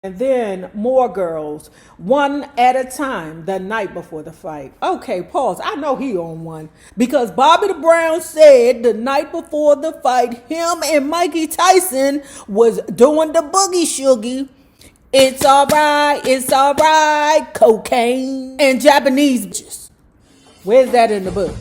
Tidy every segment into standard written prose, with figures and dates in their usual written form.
and then more girls, one at a time the night before the fight. Okay, pause. I know he on one because Bobby the Brown said the night before the fight, him and Mikey Tyson was doing the boogie shoogie. It's alright, cocaine and Japanese bitches. Where's that in the book?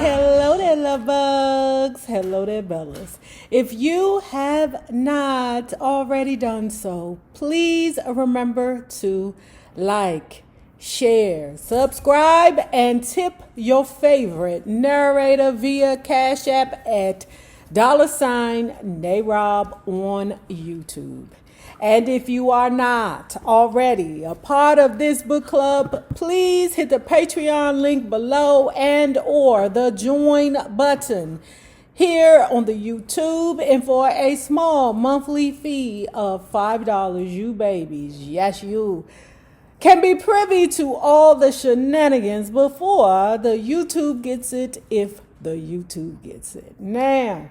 Hello there, love bugs. Hello there, bellas. If you have not already done so, please remember to like, share, subscribe, and tip your favorite narrator via Cash App at $NAROB on YouTube. And if you are not already a part of this book club, please hit the Patreon link below and or the join button here on the YouTube. And for a small monthly fee of $5, you babies, yes you, can be privy to all the shenanigans before the YouTube gets it, if the YouTube gets it. Now,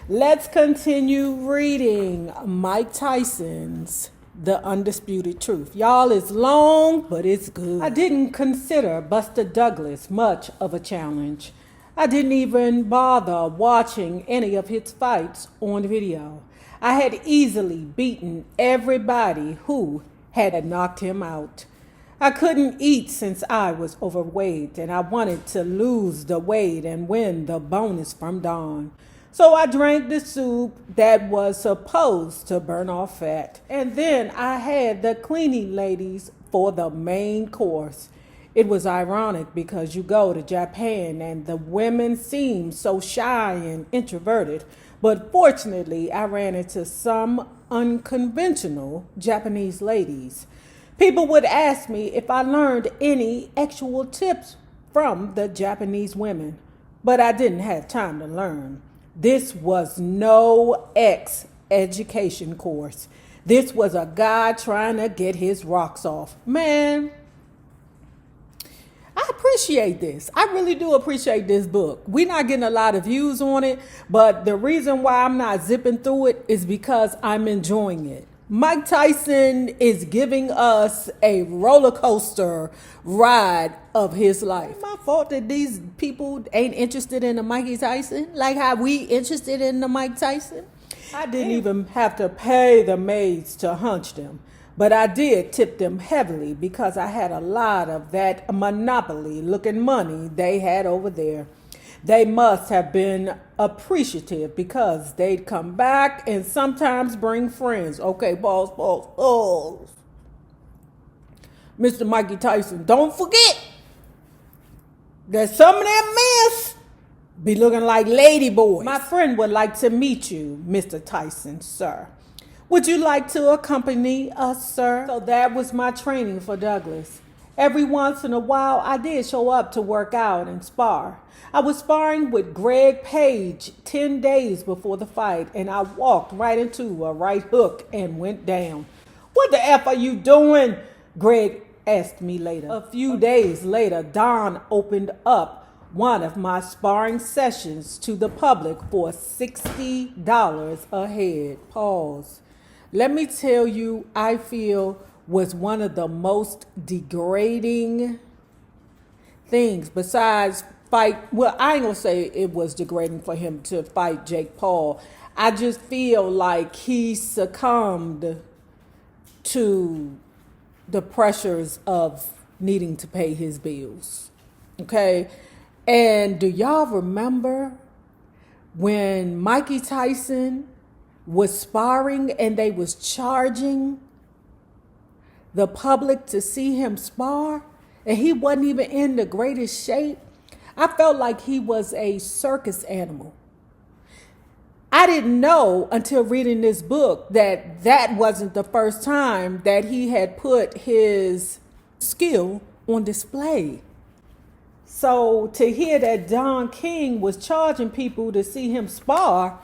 let's continue reading Mike Tyson's The Undisputed Truth. Y'all, it's long, but it's good. I didn't consider Buster Douglas much of a challenge. I didn't even bother watching any of his fights on video. I had easily beaten everybody who had knocked him out. I couldn't eat since I was overweight, and I wanted to lose the weight and win the bonus from Dawn. So I drank the soup that was supposed to burn off fat. And then I had the cleaning ladies for the main course. It was ironic because you go to Japan and the women seem so shy and introverted. But fortunately, I ran into some unconventional Japanese ladies. People would ask me if I learned any actual tips from the Japanese women, but I didn't have time to learn. This was no education course. This was a guy trying to get his rocks off. Man, I appreciate this. I really do appreciate this book. We're not getting a lot of views on it, but the reason why I'm not zipping through it is because I'm enjoying it. Mike Tyson is giving us a roller coaster ride of his life. My fault that these people ain't interested in the Mikey Tyson, like how we interested in the Mike Tyson. I didn't even have to pay the maids to hunch them, but I did tip them heavily because I had a lot of that Monopoly looking money they had over there. They must have been appreciative because they'd come back and sometimes bring friends. Okay, boss. Mr. Mikey Tyson, don't forget that some of them men be looking like lady boys. My friend would like to meet you, Mr. Tyson, sir. Would you like to accompany us, sir? So that was my training for Douglas. Every once in a while, I did show up to work out and spar. I was sparring with Greg Page 10 days before the fight, and I walked right into a right hook and went down. What the F are you doing? Greg asked me later. A few days later, Don opened up one of my sparring sessions to the public for $60 a head. Pause. Let me tell you, I feel was one of the most degrading things besides fight. Well, I ain't gonna say it was degrading for him to fight Jake Paul. I just feel like he succumbed to the pressures of needing to pay his bills. Okay. And do y'all remember when Mikey Tyson was sparring and they was charging the public to see him spar, and he wasn't even in the greatest shape? I felt like he was a circus animal. I didn't know until reading this book that that wasn't the first time that he had put his skill on display. So to hear that Don King was charging people to see him spar,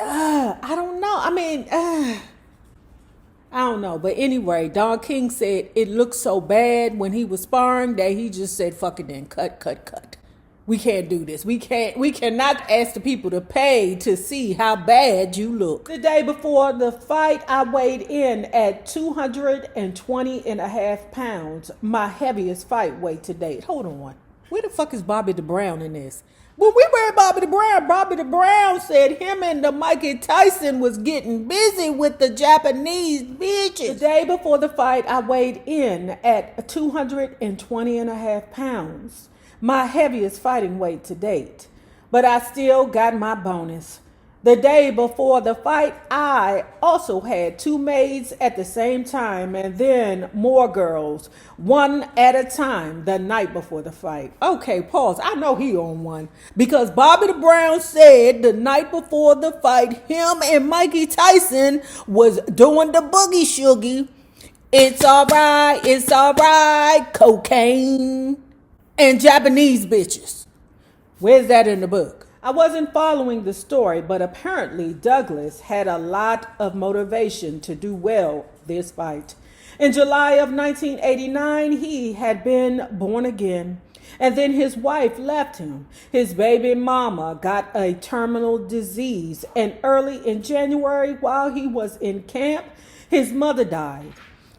I don't know. I don't know. But anyway, Don King said it looked so bad when he was sparring that he just said, fuck it then, cut. We can't do this. We cannot ask the people to pay to see how bad you look. The day before the fight, I weighed in at 220 and a half pounds, my heaviest fight weight to date. Hold on. Where the fuck is Bobby the Brown in this? When we were at Bobby the Brown said him and the Mikey Tyson was getting busy with the Japanese bitches. The day before the fight, I weighed in at 220 and a half pounds, my heaviest fighting weight to date. But I still got my bonus. The day before the fight, I also had 2 maids at the same time and then more girls, one at a time the night before the fight. Okay, pause. I know he on one. Because Bobby the Brown said the night before the fight, him and Mikey Tyson was doing the boogie shoogie. It's all right, cocaine and Japanese bitches. Where's that in the book? I wasn't following the story, but apparently Douglas had a lot of motivation to do well this fight. In July of 1989, he had been born again, and then his wife left him. His baby mama got a terminal disease, and early in January, while he was in camp, his mother died.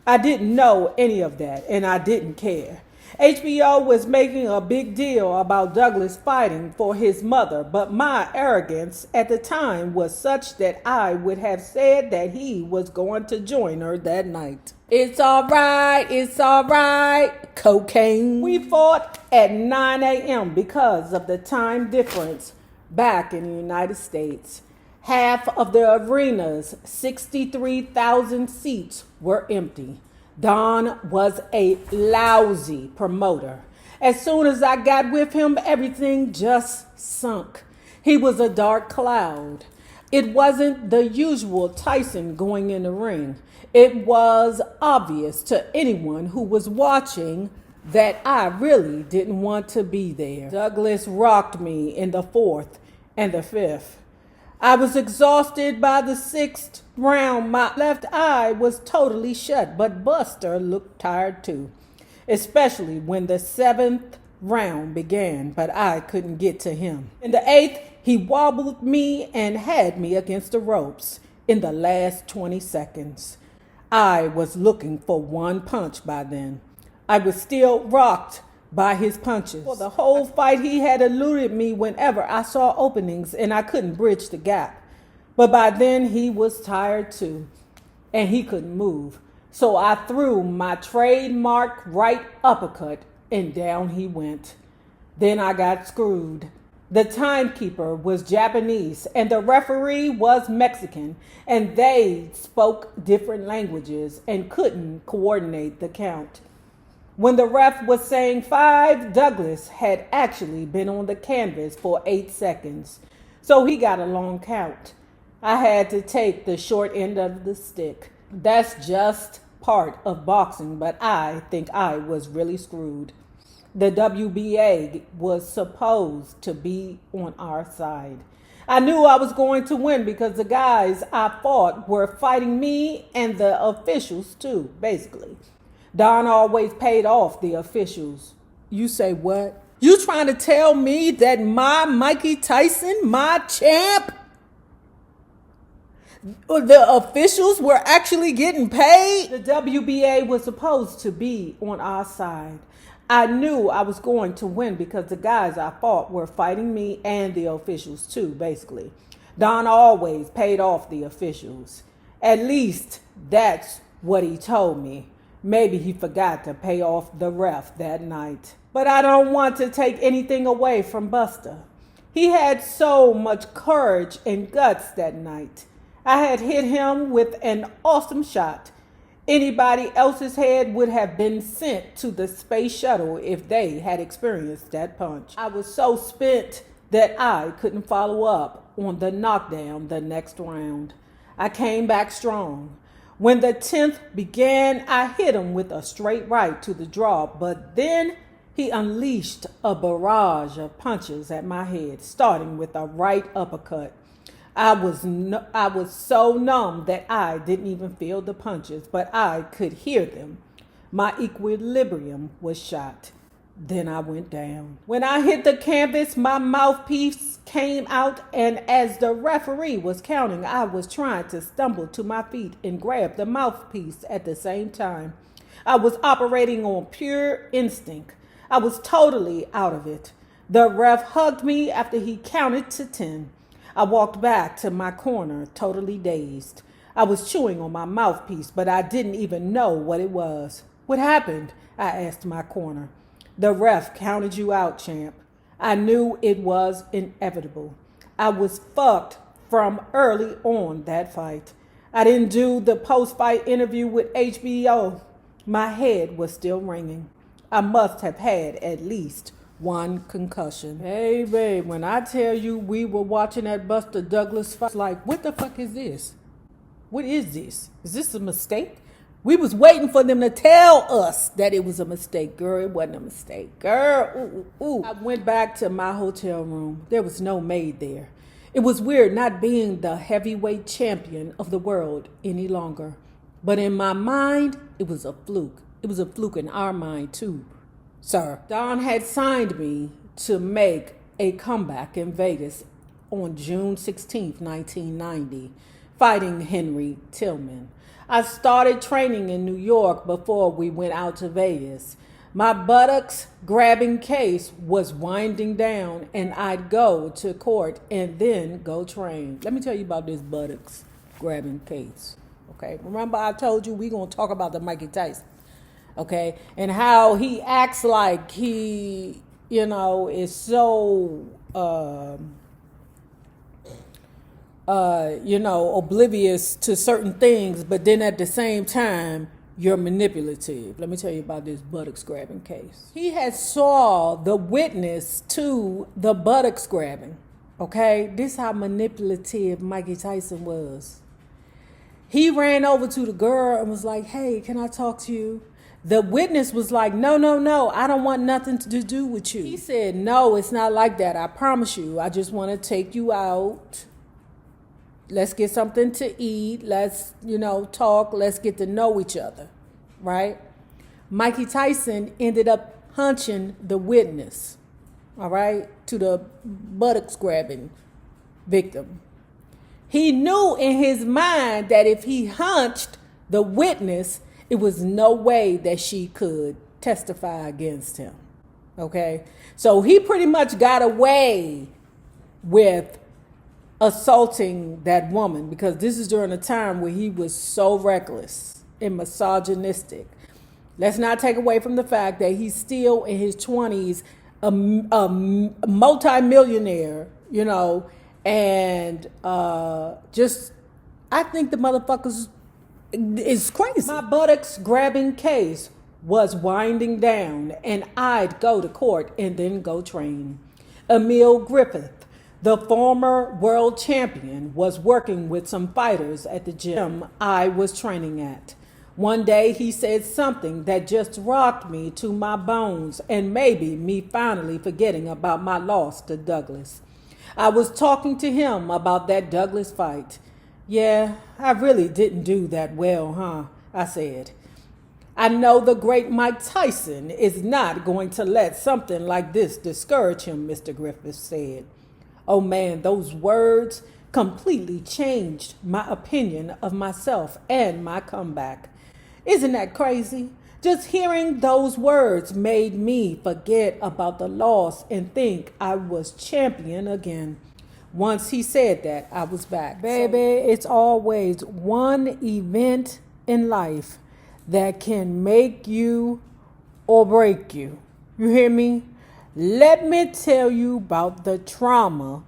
I didn't know any of that, and I didn't care. HBO was making a big deal about Douglas fighting for his mother, but my arrogance at the time was such that I would have said that he was going to join her that night. It's all right, cocaine. We fought at 9 a.m. because of the time difference back in the United States. Half of the arena's 63,000 seats were empty. Don was a lousy promoter. As soon as I got with him, everything just sunk. He was a dark cloud. It wasn't the usual Tyson going in the ring. It was obvious to anyone who was watching that I really didn't want to be there. Douglas rocked me in the 4th and the 5th. I was exhausted by the 6th round. My left eye was totally shut, but Buster looked tired too, especially when the 7th round began, but I couldn't get to him. In the 8th, he wobbled me and had me against the ropes in the last 20 seconds. I was looking for one punch by then. I was still rocked by his punches. For the whole fight, he had eluded me whenever I saw openings and I couldn't bridge the gap. But by then he was tired too and he couldn't move. So I threw my trademark right uppercut and down he went. Then I got screwed. The timekeeper was Japanese and the referee was Mexican, and they spoke different languages and couldn't coordinate the count. When the ref was saying 5, Douglas had actually been on the canvas for 8 seconds, so he got a long count. I had to take the short end of the stick. That's just part of boxing, but I think I was really screwed. The WBA was supposed to be on our side. I knew I was going to win because the guys I fought were fighting me and the officials too, basically. Don always paid off the officials. You say what? You trying to tell me that my Mikey Tyson, my champ, the officials were actually getting paid? The WBA was supposed to be on our side. I knew I was going to win because the guys I fought were fighting me and the officials too, basically. Don always paid off the officials. At least that's what he told me. Maybe he forgot to pay off the ref that night. But I don't want to take anything away from Buster. He had so much courage and guts that night. I had hit him with an awesome shot. Anybody else's head would have been sent to the space shuttle if they had experienced that punch. I was so spent that I couldn't follow up on the knockdown the next round. I came back strong. When the 10th began, I hit him with a straight right to the draw, but then He unleashed a barrage of punches at my head, starting with a right uppercut. I was so numb that I didn't even feel the punches, but I could hear them. My equilibrium was shot. Then I went down. When I hit the canvas, my mouthpiece came out, and as the referee was counting, I was trying to stumble to my feet and grab the mouthpiece at the same time. I was operating on pure instinct. I was totally out of it. The ref hugged me after he counted to 10. I walked back to my corner, totally dazed. I was chewing on my mouthpiece, but I didn't even know what it was. What happened? I asked my corner. The ref counted you out, champ. I knew it was inevitable. I was fucked from early on that fight. I didn't do the post-fight interview with HBO. My head was still ringing. I must have had at least one concussion. Hey, babe, when I tell you we were watching that Buster Douglas fight, like, what the fuck is this? What is this? Is this a mistake? We was waiting for them to tell us that it was a mistake. Girl, it wasn't a mistake. Girl, ooh. I went back to my hotel room. There was no maid there. It was weird not being the heavyweight champion of the world any longer. But in my mind, it was a fluke. It was a fluke in our mind, too, sir. Don had signed me to make a comeback in Vegas on June 16th, 1990, fighting Henry Tillman. I started training in New York before we went out to Vegas. My buttocks grabbing case was winding down, and I'd go to court and then go train. Let me tell you about this buttocks grabbing case. Okay, remember I told you we gonna talk about the Mikey Tyson, okay, and how he acts like he, is so, oblivious to certain things, but then at the same time, you're manipulative. Let me tell you about this buttocks grabbing case. He had saw the witness to the buttocks grabbing, okay? This how manipulative Mikey Tyson was. He ran over to the girl and was like, hey, can I talk to you? The witness was like, no, I don't want nothing to do with you. He said, no, it's not like that. I promise you. I just want to take you out. Let's get something to eat. Let's, talk. Let's get to know each other, right? Mikey Tyson ended up punching the witness, all right, to the buttocks grabbing victim. He knew in his mind that if he hunched the witness, it was no way that she could testify against him. Okay? So he pretty much got away with assaulting that woman, because this is during a time where he was so reckless and misogynistic. Let's not take away from the fact that he's still in his 20s, a multi-millionaire, and I think the motherfuckers is crazy. My buttocks grabbing case was winding down, and I'd go to court and then go train. Emil Griffith, the former world champion, was working with some fighters at the gym I was training at. One day he said something that just rocked me to my bones, and maybe me finally forgetting about my loss to Douglas. I was talking to him about that Douglas fight. Yeah, I really didn't do that well, huh? I said. I know the great Mike Tyson is not going to let something like this discourage him, Mr. Griffith said. Oh man, those words completely changed my opinion of myself and my comeback. Isn't that crazy? Just hearing those words made me forget about the loss and think I was champion again. Once he said that, I was back. Baby, it's always one event in life that can make you or break you. You hear me? Let me tell you about the trauma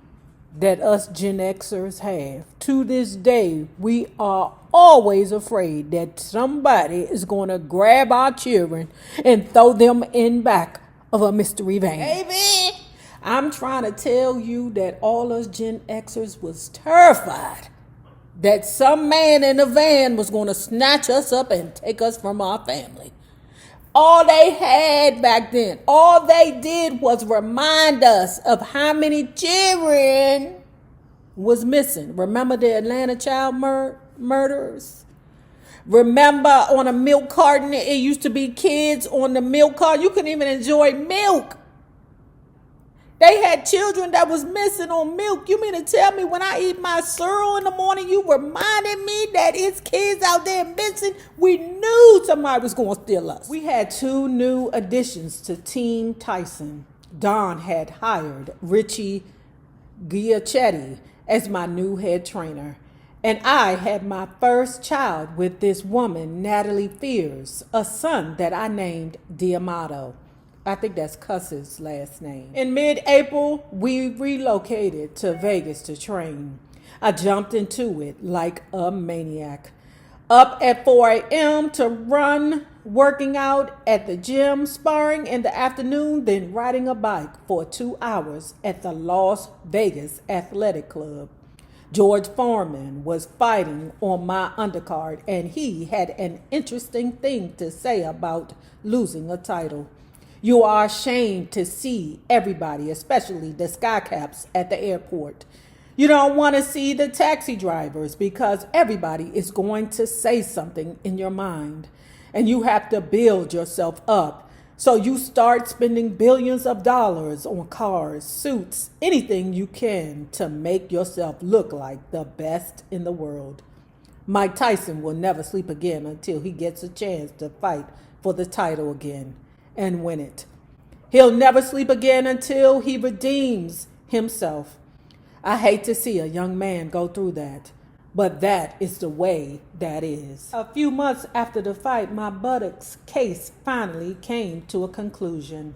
that us Gen Xers have. To this day, we are always afraid that somebody is going to grab our children and throw them in back of a mystery van. Baby, I'm trying to tell you that all us Gen Xers was terrified that some man in a van was going to snatch us up and take us from our family. all they had back then. All they did was remind us of how many children was missing. Remember the Atlanta child murderers? Remember on a milk carton, it used to be kids on the milk carton. You couldn't even enjoy milk. They had children that was missing on milk. You mean to tell me when I eat my cereal in the morning, you reminded me that it's kids out there missing? We knew somebody was going to steal us. We had 2 new additions to Team Tyson. Don had hired Richie Giachetti as my new head trainer. And I had my first child with this woman, Natalie Fears, a son that I named Diamato. I think that's Cuss's last name. In mid-April, we relocated to Vegas to train. I jumped into it like a maniac. Up at 4 a.m. to run, working out at the gym, sparring in the afternoon, then riding a bike for 2 hours at the Las Vegas Athletic Club. George Foreman was fighting on my undercard, and he had an interesting thing to say about losing a title. You are ashamed to see everybody, especially the skycaps at the airport. You don't want to see the taxi drivers because everybody is going to say something in your mind, and you have to build yourself up. So you start spending billions of dollars on cars, suits, anything you can to make yourself look like the best in the world. Mike Tyson will never sleep again until he gets a chance to fight for the title again and win it. He'll never sleep again until he redeems himself. I hate to see a young man go through that, but that is the way that is. A few months after the fight, my buttocks case finally came to a conclusion.